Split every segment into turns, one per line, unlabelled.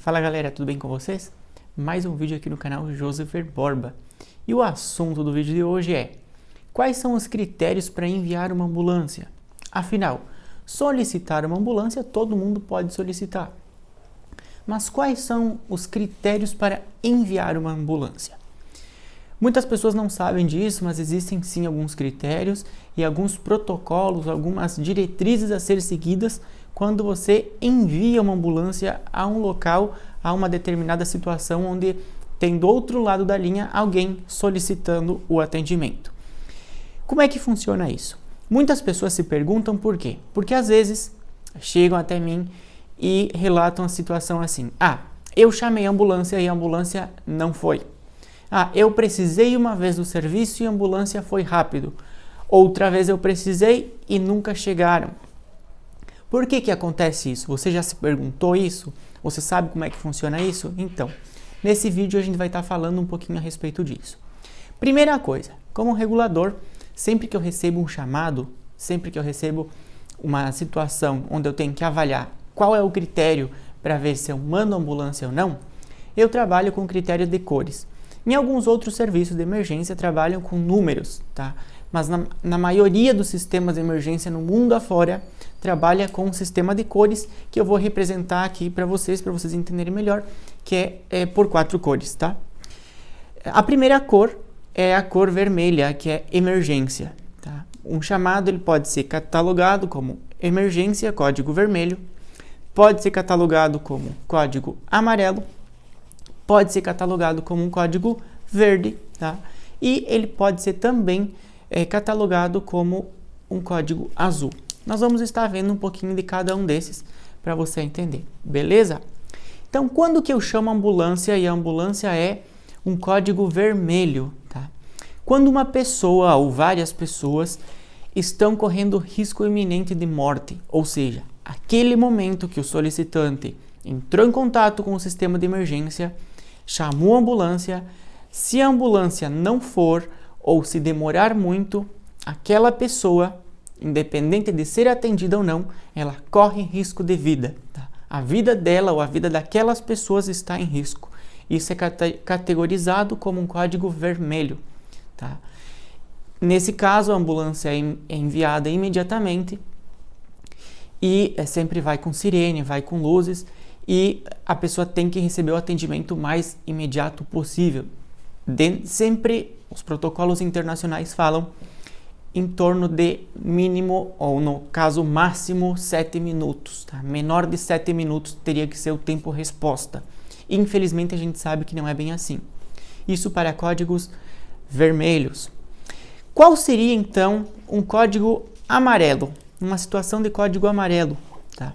Fala galera, tudo bem com vocês? Mais um vídeo aqui no canal Josepher Borba. E o assunto do vídeo de hoje é: quais são os critérios para enviar uma ambulância? Afinal, solicitar uma ambulância todo mundo pode solicitar. Mas quais são os critérios para enviar uma ambulância? Muitas pessoas não sabem disso, mas existem sim alguns critérios e alguns protocolos, algumas diretrizes a ser seguidas quando você envia uma ambulância a um local, a uma determinada situação onde tem do outro lado da linha alguém solicitando o atendimento. Como é que funciona isso? Muitas pessoas se perguntam por quê? Porque às vezes chegam até mim e relatam a situação assim: eu chamei a ambulância e a ambulância não foi. Eu precisei uma vez do serviço e a ambulância foi rápido. Outra vez eu precisei e nunca chegaram. Por que que acontece isso? Você já se perguntou isso? Você sabe como é que funciona isso? Então, nesse vídeo a gente vai estar falando um pouquinho a respeito disso. Primeira coisa, como regulador, sempre que eu recebo um chamado, sempre que eu recebo uma situação onde eu tenho que avaliar qual é o critério para ver se eu mando ambulância ou não, eu trabalho com critério de cores. Em alguns outros serviços de emergência trabalham com números, tá? Mas na maioria dos sistemas de emergência no mundo afora, trabalha com um sistema de cores que eu vou representar aqui para vocês entenderem melhor, que é por 4 cores, tá? A primeira cor é a cor vermelha, que é emergência, tá? Um chamado ele pode ser catalogado como emergência, código vermelho, pode ser catalogado como código amarelo, pode ser catalogado como um código verde, tá? E ele pode ser também catalogado como um código azul. Nós vamos estar vendo um pouquinho de cada um desses para você entender, beleza? Então, quando que eu chamo a ambulância e a ambulância é um código vermelho, tá? Quando uma pessoa ou várias pessoas estão correndo risco iminente de morte, ou seja, aquele momento que o solicitante entrou em contato com o sistema de emergência, chamou a ambulância, se a ambulância não for ou se demorar muito, aquela pessoa, independente de ser atendida ou não, ela corre risco de vida, tá? A vida dela ou a vida daquelas pessoas está em risco. Isso é categorizado como um código vermelho, tá? Nesse caso, a ambulância é enviada imediatamente e sempre vai com sirene, vai com luzes, e a pessoa tem que receber o atendimento mais imediato possível. Sempre os protocolos internacionais falam em torno de mínimo, ou no caso máximo, 7 minutos. Tá? Menor de 7 minutos teria que ser o tempo resposta. Infelizmente a gente sabe que não é bem assim. Isso para códigos vermelhos. Qual seria então um código amarelo? Uma situação de código amarelo, tá?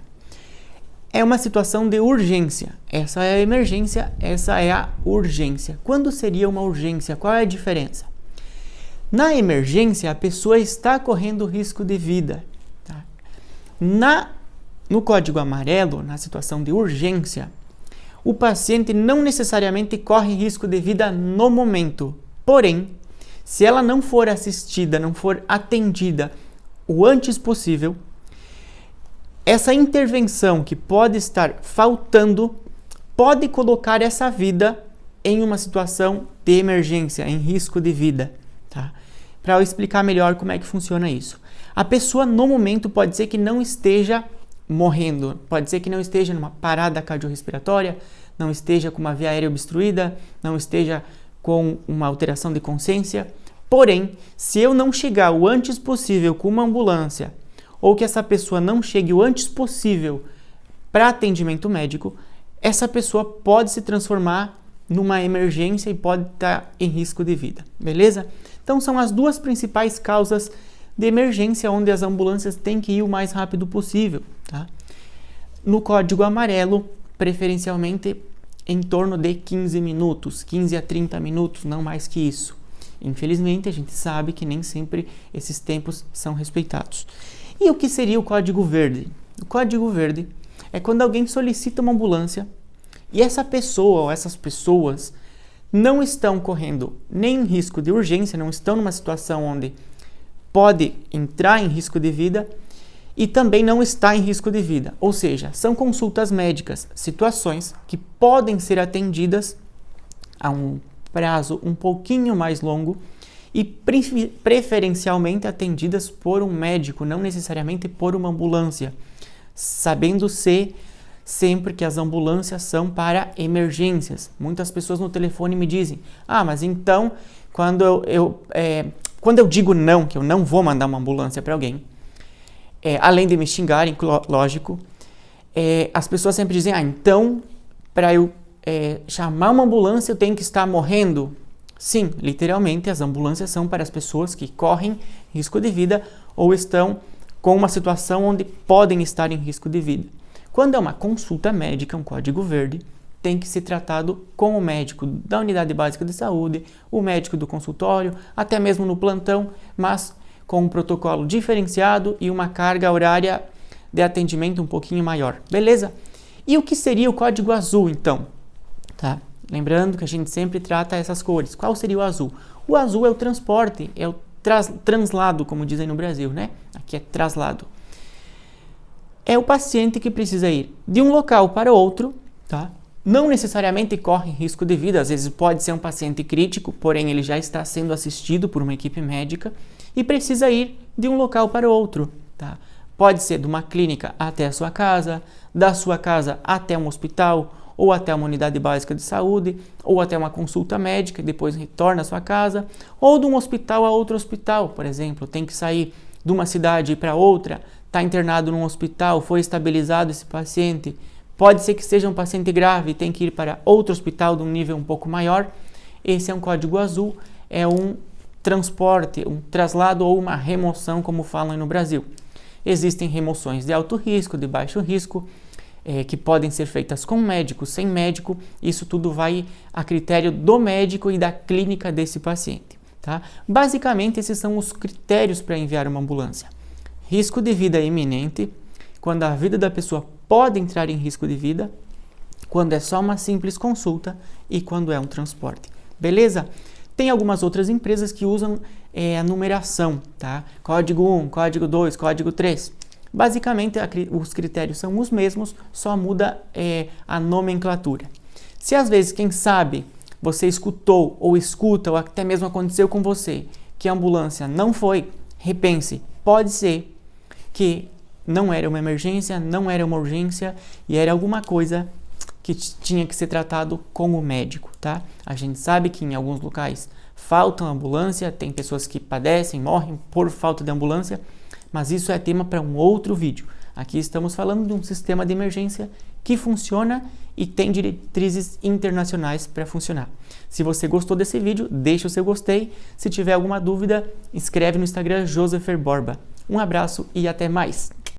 É uma situação de urgência. Essa é a emergência, essa é a urgência. Quando seria uma urgência? Qual é a diferença? Na emergência, a pessoa está correndo risco de vida, tá? No código amarelo, na situação de urgência, o paciente não necessariamente corre risco de vida no momento. Porém, se ela não for assistida, não for atendida o antes possível, essa intervenção que pode estar faltando pode colocar essa vida em uma situação de emergência, em risco de vida, tá? Para eu explicar melhor como é que funciona isso. A pessoa no momento pode ser que não esteja morrendo, pode ser que não esteja numa parada cardiorrespiratória, não esteja com uma via aérea obstruída, não esteja com uma alteração de consciência. Porém, se eu não chegar o antes possível com uma ambulância, ou que essa pessoa não chegue o antes possível para atendimento médico, essa pessoa pode se transformar numa emergência e pode estar em risco de vida, beleza? Então são as duas principais causas de emergência onde as ambulâncias têm que ir o mais rápido possível, tá? No código amarelo, preferencialmente em torno de 15 minutos, 15 a 30 minutos, não mais que isso. Infelizmente, a gente sabe que nem sempre esses tempos são respeitados. E o que seria o código verde? O código verde é quando alguém solicita uma ambulância e essa pessoa ou essas pessoas não estão correndo nem risco de urgência, não estão numa situação onde pode entrar em risco de vida, e também não está em risco de vida. Ou seja, são consultas médicas, situações que podem ser atendidas a um prazo um pouquinho mais longo e preferencialmente atendidas por um médico, não necessariamente por uma ambulância, sabendo-se sempre que as ambulâncias são para emergências. Muitas pessoas no telefone me dizem, mas então quando eu digo não, que eu não vou mandar uma ambulância para alguém, além de me xingarem, lógico, as pessoas sempre dizem, então para eu chamar uma ambulância eu tenho que estar morrendo? Sim, literalmente as ambulâncias são para as pessoas que correm risco de vida ou estão com uma situação onde podem estar em risco de vida. Quando é uma consulta médica, um código verde, tem que ser tratado com o médico da unidade básica de saúde, o médico do consultório, até mesmo no plantão, mas com um protocolo diferenciado e uma carga horária de atendimento um pouquinho maior. Beleza? E o que seria o código azul, então? Tá? Lembrando que a gente sempre trata essas cores. Qual seria o azul? O azul é o transporte, é o translado, como dizem no Brasil, né? Aqui é traslado. É o paciente que precisa ir de um local para outro, tá? Não necessariamente corre risco de vida, às vezes pode ser um paciente crítico, porém ele já está sendo assistido por uma equipe médica e precisa ir de um local para outro, tá? Pode ser de uma clínica até a sua casa, da sua casa até um hospital, ou até uma unidade básica de saúde, ou até uma consulta médica e depois retorna à sua casa, ou de um hospital a outro hospital, por exemplo, tem que sair de uma cidade para outra, está internado num hospital, foi estabilizado esse paciente, pode ser que seja um paciente grave, tem que ir para outro hospital de um nível um pouco maior. Esse é um código azul, é um transporte, um traslado ou uma remoção, como falam no Brasil. Existem remoções de alto risco, de baixo risco, que podem ser feitas com médico, sem médico, isso tudo vai a critério do médico e da clínica desse paciente. Tá? Basicamente, esses são os critérios para enviar uma ambulância. Risco de vida iminente, quando a vida da pessoa pode entrar em risco de vida, quando é só uma simples consulta e quando é um transporte. Beleza? Tem algumas outras empresas que usam a numeração, tá? Código 1, código 2, código 3. Basicamente, os critérios são os mesmos, só muda a nomenclatura. Se às vezes, quem sabe, você escutou ou escuta, ou até mesmo aconteceu com você, que a ambulância não foi, repense, pode ser que não era uma emergência, não era uma urgência e era alguma coisa que tinha que ser tratado com o médico, tá? A gente sabe que em alguns locais faltam ambulância, tem pessoas que padecem, morrem por falta de ambulância, mas isso é tema para um outro vídeo. Aqui estamos falando de um sistema de emergência que funciona e tem diretrizes internacionais para funcionar. Se você gostou desse vídeo, deixa o seu gostei. Se tiver alguma dúvida, escreve no Instagram Josefer Borba. Um abraço e até mais!